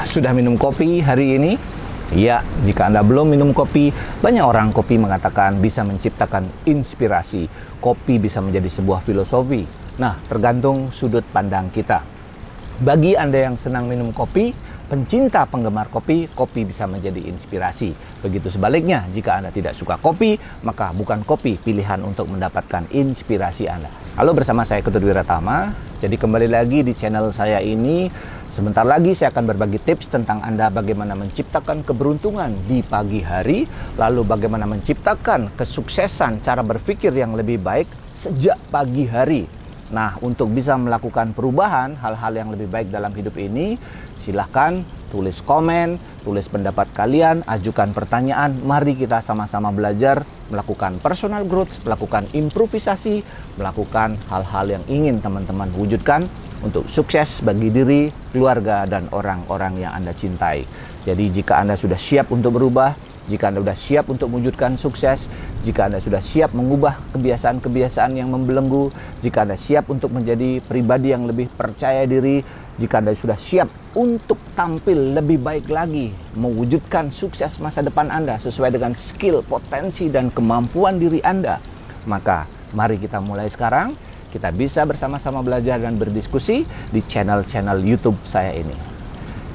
sudah minum kopi hari ini? Ya, jika Anda belum minum kopi, banyak orang kopi mengatakan bisa menciptakan inspirasi. Kopi bisa menjadi sebuah filosofi. Nah, tergantung sudut pandang kita. Bagi Anda yang senang minum kopi, pencinta penggemar kopi, kopi bisa menjadi inspirasi. Begitu sebaliknya, jika Anda tidak suka kopi, maka bukan kopi pilihan untuk mendapatkan inspirasi Anda. Halo, bersama saya Ketut Wiratama. Jadi kembali lagi di channel saya ini. Sebentar lagi saya akan berbagi tips tentang Anda bagaimana menciptakan keberuntungan di pagi hari, lalu bagaimana menciptakan kesuksesan cara berpikir yang lebih baik sejak pagi hari. Nah, untuk bisa melakukan perubahan hal-hal yang lebih baik dalam hidup ini, silahkan tulis komen, tulis pendapat kalian, ajukan pertanyaan. Mari kita sama-sama belajar melakukan personal growth, melakukan improvisasi, melakukan hal-hal yang ingin teman-teman wujudkan untuk sukses bagi diri, keluarga, dan orang-orang yang Anda cintai. Jadi jika Anda sudah siap untuk berubah, jika Anda sudah siap untuk mewujudkan sukses, jika Anda sudah siap mengubah kebiasaan-kebiasaan yang membelenggu, jika Anda siap untuk menjadi pribadi yang lebih percaya diri, jika Anda sudah siap untuk tampil lebih baik lagi, mewujudkan sukses masa depan Anda sesuai dengan skill, potensi, dan kemampuan diri Anda, maka mari kita mulai sekarang. Kita bisa bersama-sama belajar dan berdiskusi di channel-channel YouTube saya ini.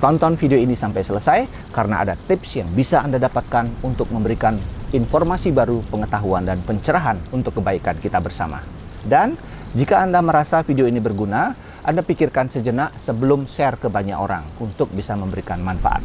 Tonton video ini sampai selesai karena ada tips yang bisa Anda dapatkan untuk memberikan informasi baru, pengetahuan, dan pencerahan untuk kebaikan kita bersama. Dan jika Anda merasa video ini berguna, Anda pikirkan sejenak sebelum share ke banyak orang untuk bisa memberikan manfaat.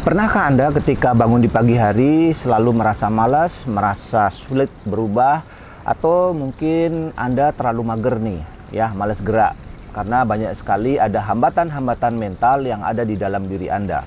Pernahkah Anda ketika bangun di pagi hari selalu merasa malas, merasa sulit berubah, atau mungkin Anda terlalu mager nih, ya, malas gerak karena banyak sekali ada hambatan-hambatan mental yang ada di dalam diri Anda.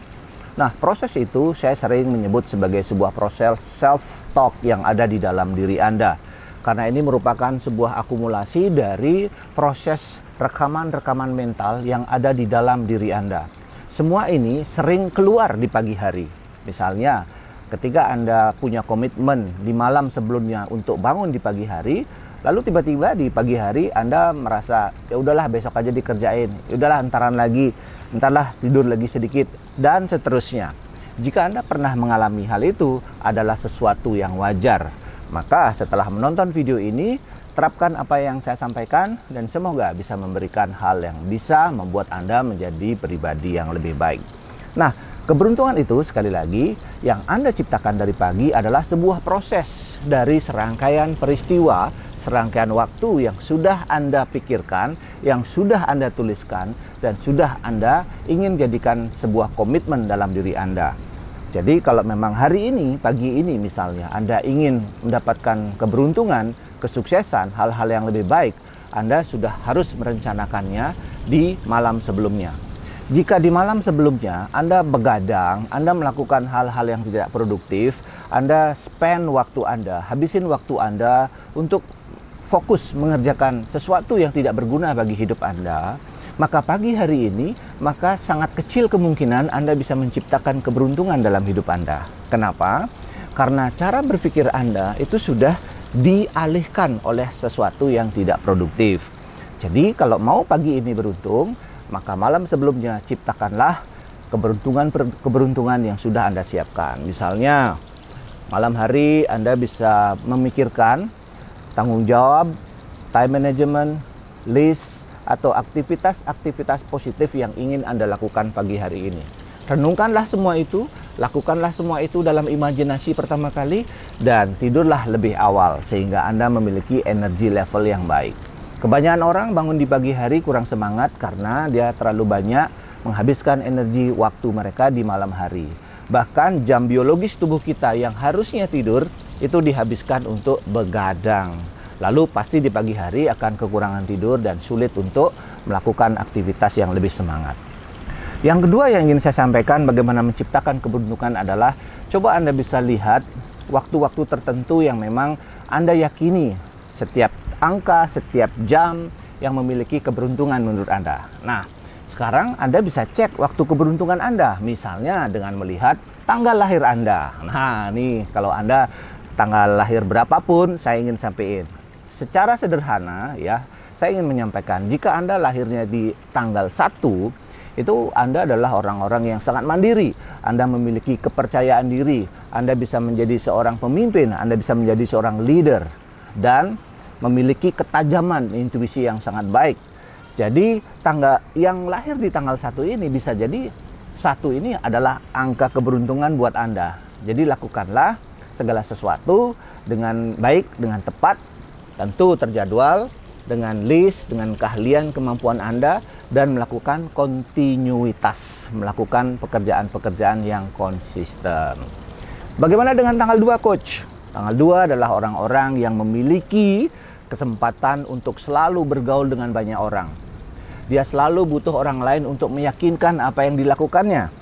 Nah, proses itu saya sering menyebut sebagai sebuah proses self-talk yang ada di dalam diri Anda. Karena ini merupakan sebuah akumulasi dari proses rekaman-rekaman mental yang ada di dalam diri Anda. Semua ini sering keluar di pagi hari. Misalnya, ketika Anda punya komitmen di malam sebelumnya untuk bangun di pagi hari, lalu tiba-tiba di pagi hari Anda merasa, ya udahlah besok aja dikerjain, ya udahlah entarlah tidur lagi sedikit, dan seterusnya. Jika Anda pernah mengalami hal itu, adalah sesuatu yang wajar. Maka setelah menonton video ini, terapkan apa yang saya sampaikan dan semoga bisa memberikan hal yang bisa membuat Anda menjadi pribadi yang lebih baik. Nah, keberuntungan itu sekali lagi yang Anda ciptakan dari pagi adalah sebuah proses dari serangkaian peristiwa, serangkaian waktu yang sudah Anda pikirkan, yang sudah Anda tuliskan, dan sudah Anda ingin jadikan sebuah komitmen dalam diri Anda. Jadi kalau memang hari ini, pagi ini misalnya, Anda ingin mendapatkan keberuntungan, kesuksesan, hal-hal yang lebih baik, Anda sudah harus merencanakannya di malam sebelumnya. Jika di malam sebelumnya Anda begadang, Anda melakukan hal-hal yang tidak produktif, Anda spend waktu Anda, habisin waktu Anda untuk fokus mengerjakan sesuatu yang tidak berguna bagi hidup Anda, maka pagi hari ini, maka sangat kecil kemungkinan Anda bisa menciptakan keberuntungan dalam hidup Anda. Kenapa? Karena cara berpikir Anda itu sudah dialihkan oleh sesuatu yang tidak produktif. Jadi kalau mau pagi ini beruntung, maka malam sebelumnya ciptakanlah keberuntungan yang sudah Anda siapkan. Misalnya, malam hari Anda bisa memikirkan tanggung jawab, time management, list, atau aktivitas-aktivitas positif yang ingin Anda lakukan pagi hari ini. Renungkanlah semua itu, lakukanlah semua itu dalam imajinasi pertama kali, dan tidurlah lebih awal sehingga Anda memiliki energi level yang baik. Kebanyakan orang bangun di pagi hari kurang semangat karena dia terlalu banyak menghabiskan energi waktu mereka di malam hari. Bahkan jam biologis tubuh kita yang harusnya tidur itu dihabiskan untuk begadang. Lalu pasti di pagi hari akan kekurangan tidur dan sulit untuk melakukan aktivitas yang lebih semangat. Yang kedua yang ingin saya sampaikan bagaimana menciptakan keberuntungan adalah coba Anda bisa lihat waktu-waktu tertentu yang memang Anda yakini setiap angka, setiap jam yang memiliki keberuntungan menurut Anda. Nah, sekarang Anda bisa cek waktu keberuntungan Anda, misalnya dengan melihat tanggal lahir Anda. Nah, nih kalau Anda tanggal lahir berapapun, saya ingin sampaikan. Secara sederhana ya, saya ingin menyampaikan, jika Anda lahirnya di tanggal 1, itu Anda adalah orang-orang yang sangat mandiri. Anda memiliki kepercayaan diri, Anda bisa menjadi seorang pemimpin, Anda bisa menjadi seorang leader, dan memiliki ketajaman intuisi yang sangat baik. Jadi tanggal yang lahir di tanggal 1 ini bisa jadi 1 ini adalah angka keberuntungan buat Anda. Jadi lakukanlah segala sesuatu dengan baik, dengan tepat, tentu terjadwal, dengan list, dengan keahlian, kemampuan Anda, dan melakukan kontinuitas, melakukan pekerjaan-pekerjaan yang konsisten. Bagaimana dengan tanggal 2, Coach? Tanggal 2 adalah orang-orang yang memiliki kesempatan untuk selalu bergaul dengan banyak orang. Dia selalu butuh orang lain untuk meyakinkan apa yang dilakukannya.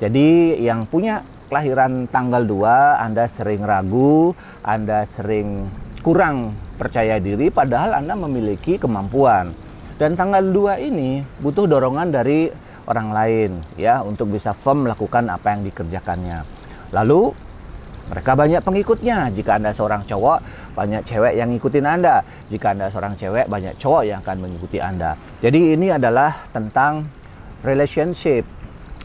Jadi yang punya kelahiran tanggal 2, Anda sering ragu, Anda sering kurang percaya diri, padahal Anda memiliki kemampuan. Dan tanggal 2 ini butuh dorongan dari orang lain ya untuk bisa firm melakukan apa yang dikerjakannya. Lalu mereka banyak pengikutnya. Jika Anda seorang cowok, banyak cewek yang ngikutin Anda. Jika Anda seorang cewek, banyak cowok yang akan mengikuti Anda. Jadi ini adalah tentang relationship.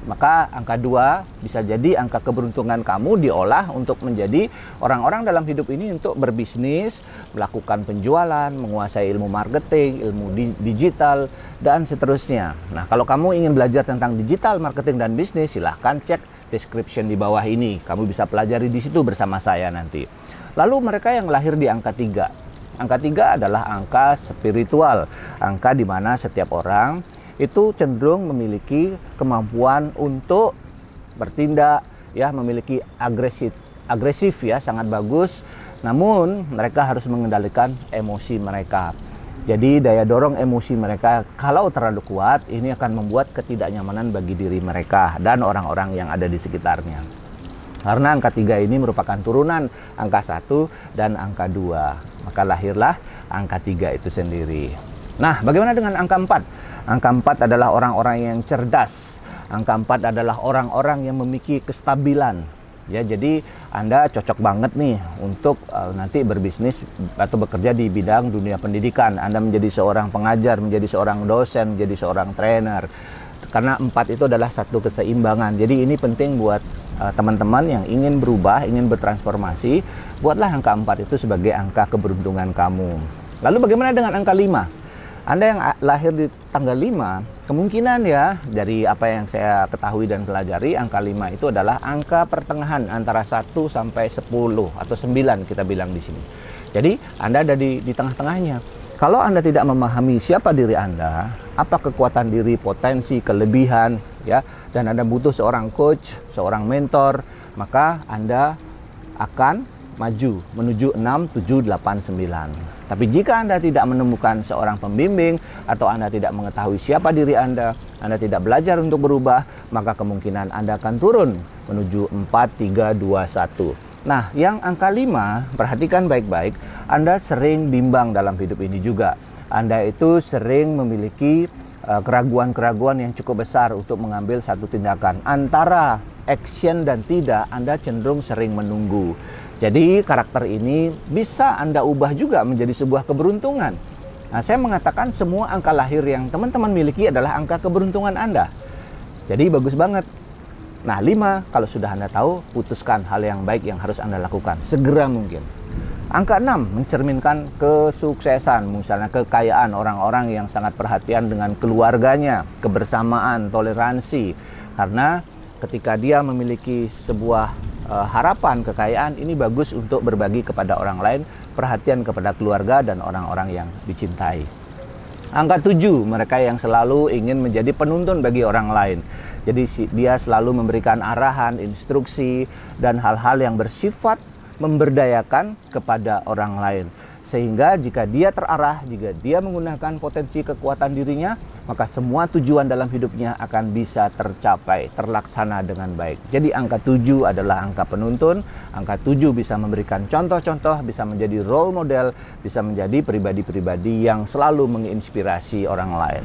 Maka angka 2 bisa jadi angka keberuntungan kamu diolah untuk menjadi orang-orang dalam hidup ini untuk berbisnis, melakukan penjualan, menguasai ilmu marketing, ilmu digital, dan seterusnya. Nah, kalau kamu ingin belajar tentang digital, marketing, dan bisnis, silahkan cek description di bawah ini. Kamu bisa pelajari di situ bersama saya nanti. Lalu mereka yang lahir di angka 3. Angka 3 adalah angka spiritual, angka di mana setiap orang itu cenderung memiliki kemampuan untuk bertindak, ya, memiliki agresif ya, sangat bagus. Namun mereka harus mengendalikan emosi mereka. Jadi daya dorong emosi mereka kalau terlalu kuat, ini akan membuat ketidaknyamanan bagi diri mereka dan orang-orang yang ada di sekitarnya. Karena angka 3 ini merupakan turunan angka 1 dan angka 2. Maka lahirlah angka 3 itu sendiri. Nah, bagaimana dengan angka 4? Angka 4 adalah orang-orang yang cerdas. Angka 4 adalah orang-orang yang memiliki kestabilan. Ya, jadi Anda cocok banget nih untuk nanti berbisnis atau bekerja di bidang dunia pendidikan. Anda menjadi seorang pengajar, menjadi seorang dosen, menjadi seorang trainer. Karena 4 itu adalah satu keseimbangan. Jadi ini penting buat teman-teman yang ingin berubah, ingin bertransformasi. Buatlah angka 4 itu sebagai angka keberuntungan kamu. Lalu bagaimana dengan angka 5? Anda yang lahir di tanggal 5, kemungkinan ya dari apa yang saya ketahui dan pelajari, angka 5 itu adalah angka pertengahan antara 1 sampai 10 atau 9 kita bilang di sini. Jadi Anda ada di tengah-tengahnya. Kalau Anda tidak memahami siapa diri Anda, apa kekuatan diri, potensi, kelebihan, ya, dan Anda butuh seorang coach, seorang mentor, maka Anda akan maju menuju 6, 7, 8, 9. Tapi jika Anda tidak menemukan seorang pembimbing atau Anda tidak mengetahui siapa diri Anda tidak belajar untuk berubah, maka kemungkinan Anda akan turun menuju 4, 3, 2, 1. Nah, yang angka 5, perhatikan baik-baik, Anda sering bimbang dalam hidup ini juga. Anda itu sering memiliki keraguan-keraguan yang cukup besar untuk mengambil satu tindakan. Antara action dan tidak, Anda cenderung sering menunggu. Jadi karakter ini bisa Anda ubah juga menjadi sebuah keberuntungan. Nah, saya mengatakan semua angka lahir yang teman-teman miliki adalah angka keberuntungan Anda. Jadi bagus banget. Nah, 5, kalau sudah Anda tahu, putuskan hal yang baik yang harus Anda lakukan segera mungkin. Angka 6 mencerminkan kesuksesan, misalnya kekayaan, orang-orang yang sangat perhatian dengan keluarganya, kebersamaan, toleransi. Karena ketika dia memiliki sebuah harapan, kekayaan, ini bagus untuk berbagi kepada orang lain, perhatian kepada keluarga dan orang-orang yang dicintai. Angka 7, mereka yang selalu ingin menjadi penuntun bagi orang lain. Jadi dia selalu memberikan arahan, instruksi, dan hal-hal yang bersifat memberdayakan kepada orang lain. Sehingga jika dia terarah, jika dia menggunakan potensi kekuatan dirinya, maka semua tujuan dalam hidupnya akan bisa tercapai, terlaksana dengan baik. Jadi angka 7 adalah angka penuntun, angka 7 bisa memberikan contoh-contoh, bisa menjadi role model, bisa menjadi pribadi-pribadi yang selalu menginspirasi orang lain.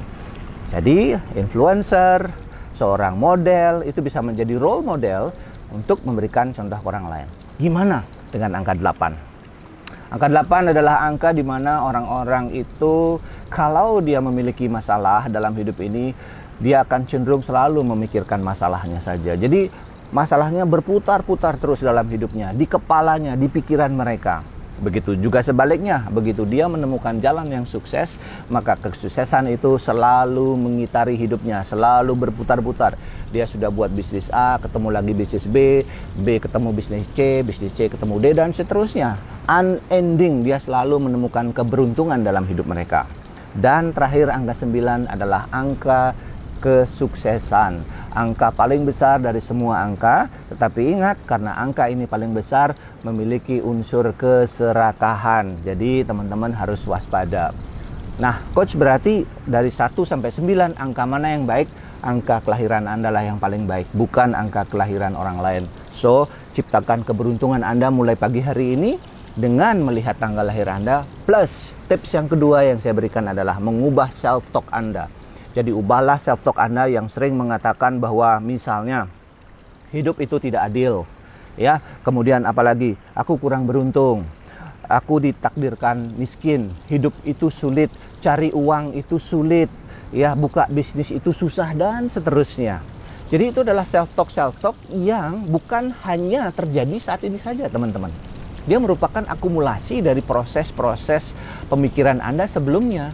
Jadi influencer, seorang model itu bisa menjadi role model untuk memberikan contoh ke orang lain. Gimana dengan angka 8? Angka 8 adalah angka di mana orang-orang itu kalau dia memiliki masalah dalam hidup ini, dia akan cenderung selalu memikirkan masalahnya saja. Jadi masalahnya berputar-putar terus dalam hidupnya, di kepalanya, di pikiran mereka. Begitu juga sebaliknya, begitu dia menemukan jalan yang sukses, maka kesuksesan itu selalu mengitari hidupnya, selalu berputar-putar. Dia sudah buat bisnis A, ketemu lagi bisnis B, B ketemu bisnis C ketemu D, dan seterusnya. Unending, dia selalu menemukan keberuntungan dalam hidup mereka. Dan terakhir angka 9 adalah angka kesuksesan. Angka paling besar dari semua angka, tetapi ingat karena angka ini paling besar memiliki unsur keserakahan. Jadi teman-teman harus waspada. Nah, coach berarti dari 1 sampai 9 angka mana yang baik? Angka kelahiran Anda lah yang paling baik, bukan angka kelahiran orang lain. So, ciptakan keberuntungan Anda mulai pagi hari ini dengan melihat tanggal lahir Anda. Plus, tips yang kedua yang saya berikan adalah mengubah self-talk Anda. Jadi ubahlah self-talk Anda yang sering mengatakan bahwa misalnya hidup itu tidak adil, ya. Kemudian apalagi aku kurang beruntung, aku ditakdirkan miskin, hidup itu sulit, cari uang itu sulit, ya, buka bisnis itu susah, dan seterusnya. Jadi itu adalah self-talk yang bukan hanya terjadi saat ini saja, teman-teman. Dia merupakan akumulasi dari proses-proses pemikiran Anda sebelumnya.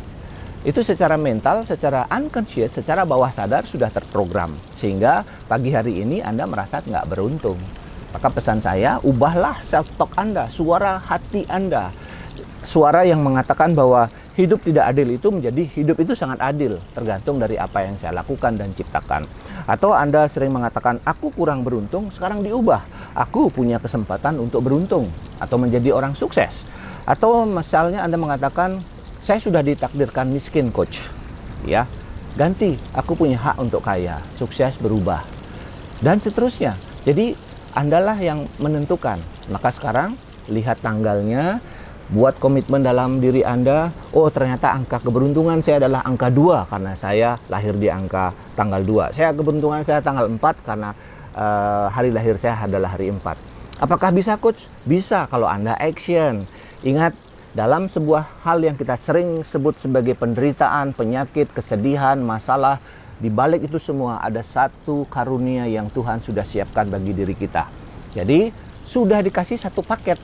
Itu secara mental, secara unconscious, secara bawah sadar sudah terprogram. Sehingga pagi hari ini Anda merasa nggak beruntung. Maka pesan saya, ubahlah self-talk Anda, suara hati Anda. Suara yang mengatakan bahwa hidup tidak adil itu menjadi hidup itu sangat adil. Tergantung dari apa yang saya lakukan dan ciptakan. Atau Anda sering mengatakan, aku kurang beruntung, sekarang diubah. Aku punya kesempatan untuk beruntung atau menjadi orang sukses. Atau misalnya Anda mengatakan, saya sudah ditakdirkan miskin, coach. Ya, ganti, aku punya hak untuk kaya, sukses berubah. Dan seterusnya. Jadi, Andalah yang menentukan. Maka sekarang, lihat tanggalnya, buat komitmen dalam diri Anda. Oh, ternyata angka keberuntungan saya adalah angka 2 karena saya lahir di angka tanggal 2. Keberuntungan saya tanggal 4 karena hari lahir saya adalah hari 4. Apakah bisa, coach? Bisa kalau Anda action. Ingat, dalam sebuah hal yang kita sering sebut sebagai penderitaan, penyakit, kesedihan, masalah, di balik itu semua ada satu karunia yang Tuhan sudah siapkan bagi diri kita. Jadi, sudah dikasih satu paket.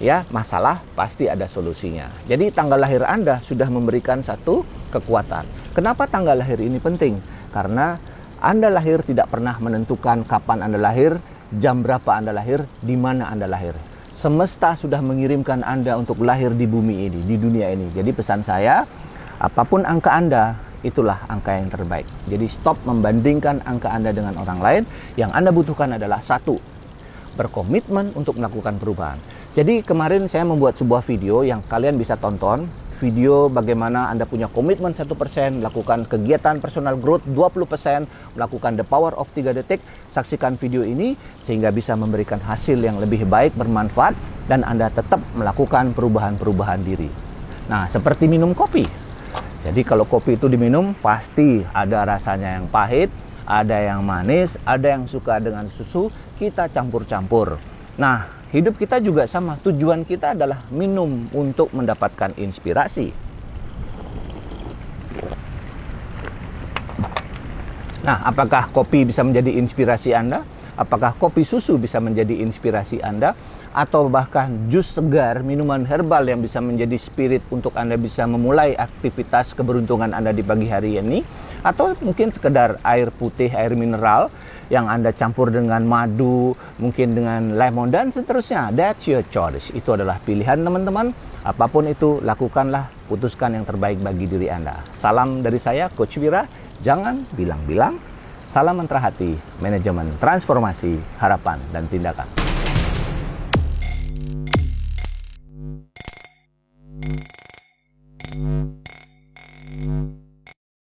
Ya, masalah pasti ada solusinya. Jadi, tanggal lahir Anda sudah memberikan satu kekuatan. Kenapa tanggal lahir ini penting? Karena Anda lahir tidak pernah menentukan kapan Anda lahir, jam berapa Anda lahir, di mana Anda lahir. Semesta sudah mengirimkan Anda untuk lahir di bumi ini, di dunia ini. Jadi pesan saya, apapun angka Anda, itulah angka yang terbaik. Jadi stop membandingkan angka Anda dengan orang lain. Yang Anda butuhkan adalah satu, berkomitmen untuk melakukan perubahan. Jadi kemarin saya membuat sebuah video yang kalian bisa tonton. Video bagaimana Anda punya komitmen 1%, melakukan kegiatan personal growth 20%, melakukan the power of 3 detik. Saksikan video ini sehingga bisa memberikan hasil yang lebih baik, bermanfaat, dan Anda tetap melakukan perubahan-perubahan diri. Nah, seperti minum kopi. Jadi kalau kopi itu diminum, pasti ada rasanya yang pahit, ada yang manis, ada yang suka dengan susu, kita campur-campur. Nah, hidup kita juga sama. Tujuan kita adalah minum untuk mendapatkan inspirasi. Nah, apakah kopi bisa menjadi inspirasi Anda? Apakah kopi susu bisa menjadi inspirasi Anda? Atau bahkan jus segar, minuman herbal yang bisa menjadi spirit untuk Anda bisa memulai aktivitas keberuntungan Anda di pagi hari ini? Atau mungkin sekedar air putih, air mineral yang Anda campur dengan madu, mungkin dengan lemon, dan seterusnya. That's your choice. Itu adalah pilihan teman-teman. Apapun itu, lakukanlah, putuskan yang terbaik bagi diri Anda. Salam dari saya, Coach Wira. Jangan bilang-bilang. Salam Mantra Hati, Manajemen Transformasi, Harapan, dan Tindakan.